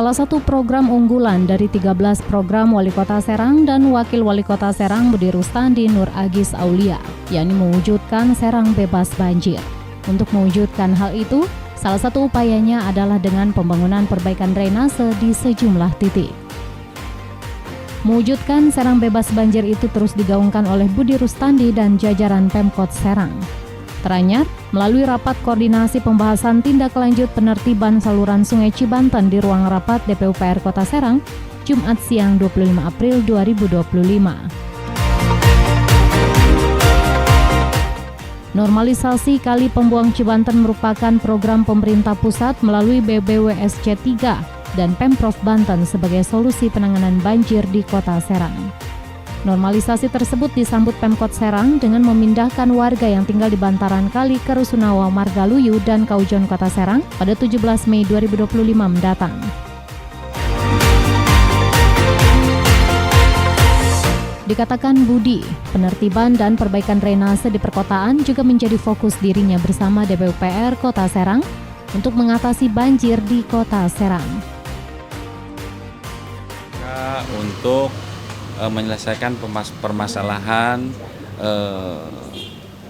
salah satu program unggulan dari 13 program Wali Kota Serang dan Wakil Wali Kota Serang Budi Rustandi Nur Agis Aulia, yakni mewujudkan Serang bebas banjir. Untuk mewujudkan hal itu, salah satu upayanya adalah dengan pembangunan perbaikan drainase di sejumlah titik. Mewujudkan Serang bebas banjir itu terus digaungkan oleh Budi Rustandi dan jajaran Pemkot Serang. Teranyar, melalui rapat koordinasi pembahasan tindak lanjut penertiban saluran Sungai Cibanten di ruang rapat DPUPR Kota Serang, Jumat siang 25 April 2025. Normalisasi Kali Pembuang Cibanten merupakan program pemerintah pusat melalui BBWSC 3 dan Pemprov Banten sebagai solusi penanganan banjir di Kota Serang. Normalisasi tersebut disambut Pemkot Serang dengan memindahkan warga yang tinggal di bantaran kali ke Rusunawa, Margaluyu, dan Kaujon Kota Serang pada 17 Mei 2025 mendatang. Dikatakan Budi, penertiban dan perbaikan drainase di perkotaan juga menjadi fokus dirinya bersama DPUPR Kota Serang untuk mengatasi banjir di Kota Serang. Untuk menyelesaikan permasalahan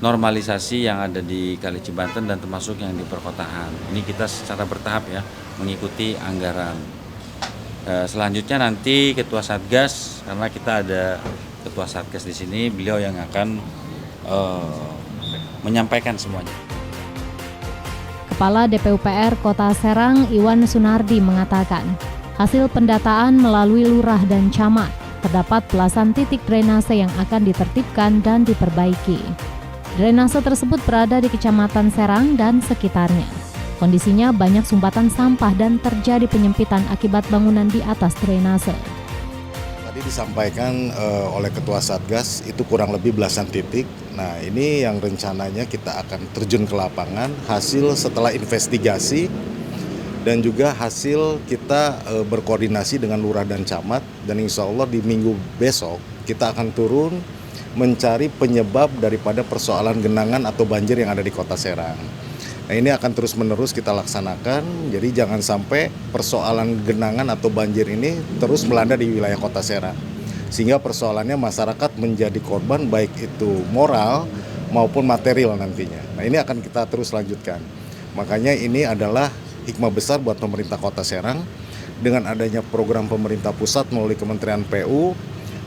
normalisasi yang ada di Kali Cibanten dan termasuk yang di perkotaan. Ini kita secara bertahap ya mengikuti anggaran. Selanjutnya nanti Ketua Satgas, karena kita ada Ketua Satgas di sini, beliau yang akan menyampaikan semuanya. Kepala DPUPR Kota Serang Iwan Sunardi mengatakan, hasil pendataan melalui lurah dan camat, terdapat belasan titik drainase yang akan ditertibkan dan diperbaiki. Drainase tersebut berada di Kecamatan Serang dan sekitarnya. Kondisinya banyak sumbatan sampah dan terjadi penyempitan akibat bangunan di atas drainase. Tadi disampaikan oleh Ketua Satgas itu kurang lebih belasan titik. Nah, ini yang rencananya kita akan terjun ke lapangan hasil setelah investigasi dan juga hasil kita berkoordinasi dengan lurah dan camat, dan insya Allah di minggu besok kita akan turun mencari penyebab daripada persoalan genangan atau banjir yang ada di Kota Serang. Nah, ini akan terus-menerus kita laksanakan, jadi jangan sampai persoalan genangan atau banjir ini terus melanda di wilayah Kota Serang, sehingga persoalannya masyarakat menjadi korban baik itu moral maupun material nantinya. Nah, ini akan kita terus lanjutkan. Makanya ini adalah hikmah besar buat pemerintah Kota Serang dengan adanya program pemerintah pusat melalui Kementerian PU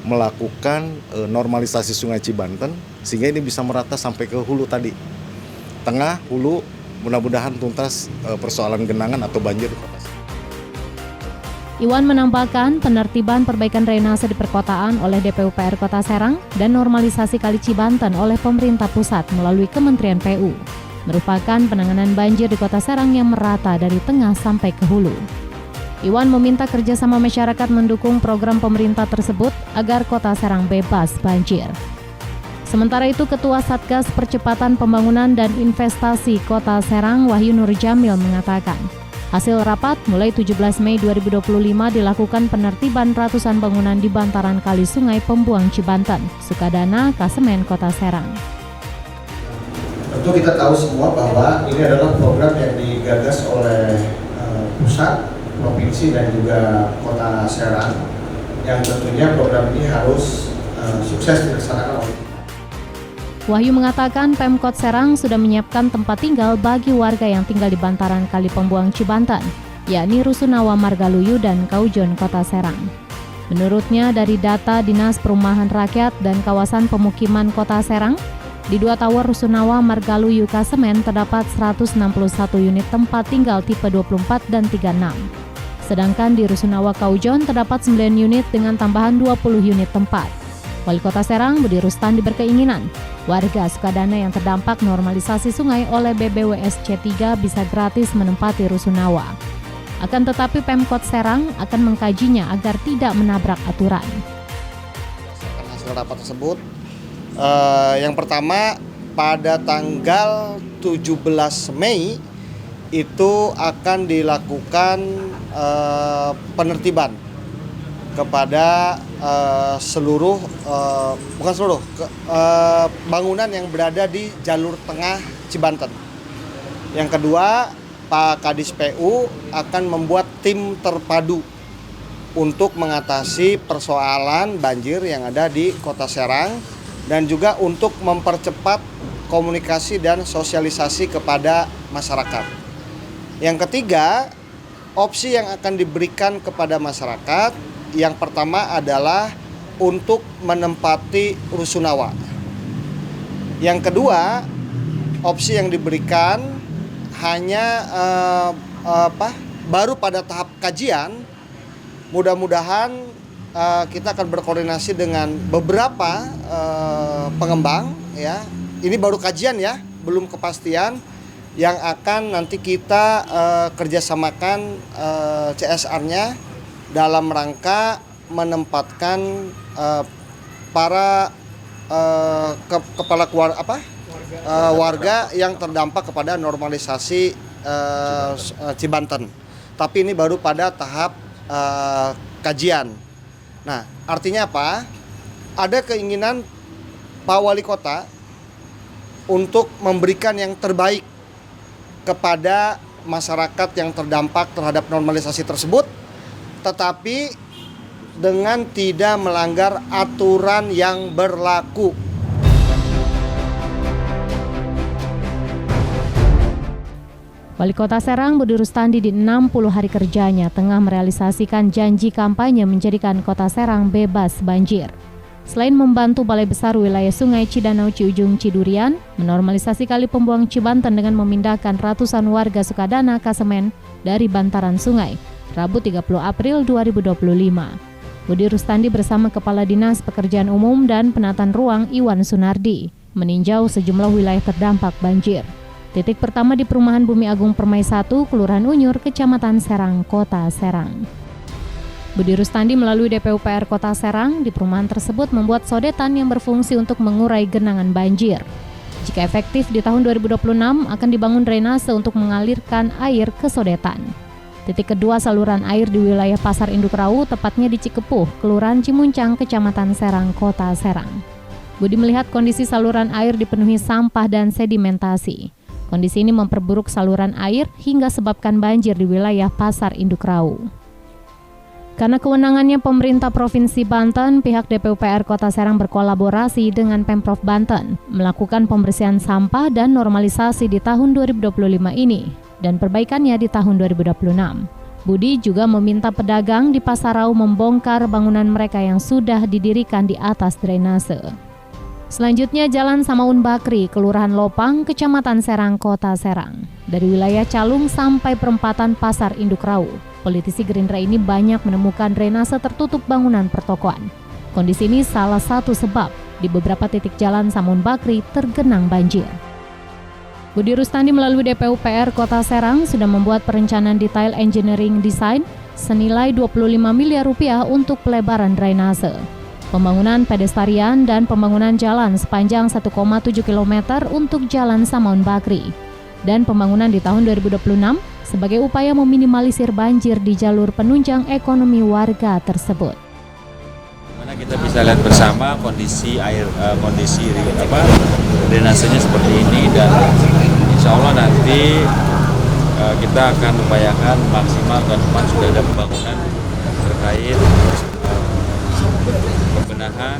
melakukan normalisasi Sungai Cibanten sehingga ini bisa merata sampai ke hulu tadi. Tengah, hulu, mudah-mudahan tuntas persoalan genangan atau banjir di Kota Serang. Iwan menambahkan penertiban perbaikan drainase di perkotaan oleh DPUPR Kota Serang dan normalisasi Kali Cibanten oleh pemerintah pusat melalui Kementerian PU merupakan penanganan banjir di Kota Serang yang merata dari tengah sampai ke hulu. Iwan meminta kerjasama masyarakat mendukung program pemerintah tersebut agar Kota Serang bebas banjir. Sementara itu, Ketua Satgas Percepatan Pembangunan dan Investasi Kota Serang Wahyu Nur Jamil mengatakan, hasil rapat mulai 17 Mei 2025 dilakukan penertiban ratusan bangunan di bantaran kali Sungai Pembuang Cibanten, Sukadana, Kasemen, Kota Serang. Tentu kita tahu semua bahwa ini adalah program yang digagas oleh pusat, provinsi, dan juga Kota Serang, yang tentunya program ini harus sukses dilaksanakan oleh kita. Wahyu mengatakan Pemkot Serang sudah menyiapkan tempat tinggal bagi warga yang tinggal di bantaran Kali Pembuang Cibanten, yakni Rusunawa, Margaluyu, dan Kaujon, Kota Serang. Menurutnya, dari data Dinas Perumahan Rakyat dan Kawasan Pemukiman Kota Serang, di 2 tower Rusunawa, Margaluyu, Kasemen terdapat 161 unit tempat tinggal tipe 24 dan 36. Sedangkan di Rusunawa Kaujon terdapat 9 unit dengan tambahan 20 unit tempat. Wali Kota Serang Budi Rustandi berkeinginan warga Sukadana yang terdampak normalisasi sungai oleh BBWSC 3 bisa gratis menempati Rusunawa. Akan tetapi Pemkot Serang akan mengkajinya agar tidak menabrak aturan. Berdasarkan hasil rapat tersebut, yang pertama pada tanggal 17 Mei itu akan dilakukan penertiban kepada bangunan yang berada di jalur tengah Cibanten. Yang kedua, Pak Kadis PU akan membuat tim terpadu untuk mengatasi persoalan banjir yang ada di Kota Serang dan juga untuk mempercepat komunikasi dan sosialisasi kepada masyarakat. Yang ketiga, opsi yang akan diberikan kepada masyarakat yang pertama adalah untuk menempati rusunawa. Yang kedua, opsi yang diberikan hanya baru pada tahap kajian. Mudah-mudahan kita akan berkoordinasi dengan beberapa pengembang ya. Ini baru kajian ya, belum kepastian yang akan nanti kita kerjasamakan CSR-nya dalam rangka menempatkan para kepala keluarga warga yang terdampak kepada normalisasi Cibanten. Tapi ini baru pada tahap kajian. Nah, artinya apa? Ada keinginan Pak Wali Kota untuk memberikan yang terbaik kepada masyarakat yang terdampak terhadap normalisasi tersebut, tetapi dengan tidak melanggar aturan yang berlaku. Wali Kota Serang Budi Rustandi di 60 hari kerjanya tengah merealisasikan janji kampanye menjadikan Kota Serang bebas banjir. Selain membantu Balai Besar Wilayah Sungai Cidanau Ciujung Cidurian, menormalisasi Kali Pembuang Cibanten dengan memindahkan ratusan warga Sukadana Kasemen dari bantaran sungai, Rabu 30 April 2025. Budi Rustandi bersama Kepala Dinas Pekerjaan Umum dan Penataan Ruang Iwan Sunardi meninjau sejumlah wilayah terdampak banjir. Titik pertama di Perumahan Bumi Agung Permai 1, Kelurahan Unyur, Kecamatan Serang, Kota Serang. Budi Rustandi melalui DPUPR Kota Serang di perumahan tersebut membuat sodetan yang berfungsi untuk mengurai genangan banjir. Jika efektif di tahun 2026 akan dibangun drainase untuk mengalirkan air ke sodetan. Titik kedua saluran air di wilayah Pasar Induk Rau, tepatnya di Cikepuh, Kelurahan Cimuncang, Kecamatan Serang, Kota Serang. Budi melihat kondisi saluran air dipenuhi sampah dan sedimentasi. Kondisi ini memperburuk saluran air hingga sebabkan banjir di wilayah Pasar Induk Rau. Karena kewenangannya pemerintah Provinsi Banten, pihak DPUPR Kota Serang berkolaborasi dengan Pemprov Banten melakukan pembersihan sampah dan normalisasi di tahun 2025 ini dan perbaikannya di tahun 2026. Budi juga meminta pedagang di Pasar Rau membongkar bangunan mereka yang sudah didirikan di atas drainase. Selanjutnya Jalan Samaun Bakri, Kelurahan Lopang, Kecamatan Serang, Kota Serang. Dari wilayah Calung sampai perempatan Pasar Induk Rau, politisi Gerindra ini banyak menemukan drainase tertutup bangunan pertokoan. Kondisi ini salah satu sebab di beberapa titik Jalan Samaun Bakri tergenang banjir. Budi Rustandi melalui DPUPR Kota Serang sudah membuat perencanaan detail engineering design senilai 25 miliar rupiah untuk pelebaran drainase, pembangunan pedestrian dan pembangunan jalan sepanjang 1,7 km untuk Jalan Samaun Bakri, dan pembangunan di tahun 2026 sebagai upaya meminimalisir banjir di jalur penunjang ekonomi warga tersebut. Mana kita bisa lihat bersama kondisi air, drainasenya seperti ini, dan insya Allah nanti kita akan upayakan maksimal ke depan sudah ada pembangunan terkait pembenahan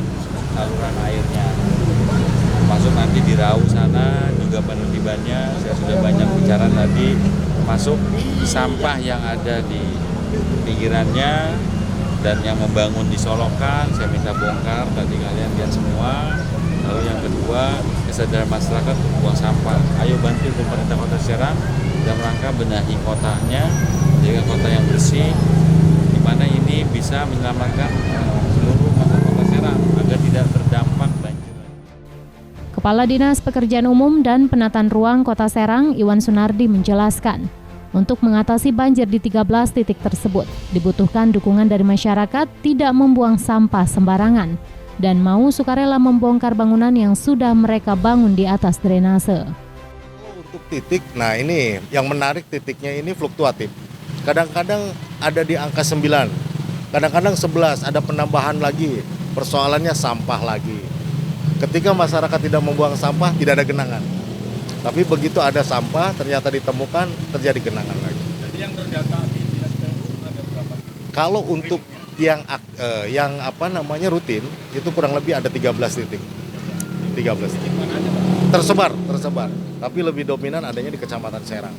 saluran airnya, termasuk nanti di Rau sana juga penertibannya. Saya sudah banyak bicara tadi, termasuk sampah yang ada di pinggirannya dan yang membangun di Solokan saya minta bongkar, tadi kalian lihat semua. Lalu yang kedua, kesadaran masyarakat untuk buang sampah. Ayo bantu pemerintah Kota Serang dalam rangka benahi kotanya, menjaga kota yang bersih, di mana ini bisa menyelamatkan seluruh masyarakat Kota Serang agar tidak terdampak banjir. Kepala Dinas Pekerjaan Umum dan Penataan Ruang Kota Serang, Iwan Sunardi menjelaskan, untuk mengatasi banjir di 13 titik tersebut, dibutuhkan dukungan dari masyarakat tidak membuang sampah sembarangan dan mau sukarela membongkar bangunan yang sudah mereka bangun di atas drainase. Untuk titik, nah ini yang menarik, titiknya ini fluktuatif. Kadang-kadang ada di angka 9, kadang-kadang 11, ada penambahan lagi. Persoalannya sampah lagi. Ketika masyarakat tidak membuang sampah, tidak ada genangan. Tapi begitu ada sampah ternyata ditemukan terjadi genangan lagi. Jadi yang terdata di Dinas PU ada berapa? Kalau untuk yang rutin itu kurang lebih ada 13 titik. 13 titik. Mana aja, Pak? Tersebar. Tapi lebih dominan adanya di Kecamatan Serang.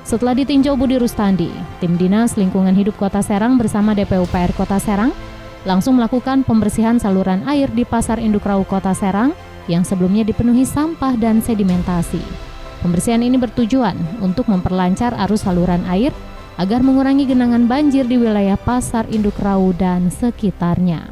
Setelah ditinjau Budi Rustandi, tim Dinas Lingkungan Hidup Kota Serang bersama DPUPR Kota Serang langsung melakukan pembersihan saluran air di Pasar Induk Rau Kota Serang yang sebelumnya dipenuhi sampah dan sedimentasi. Pembersihan ini bertujuan untuk memperlancar arus saluran air agar mengurangi genangan banjir di wilayah Pasar Induk Rau dan sekitarnya.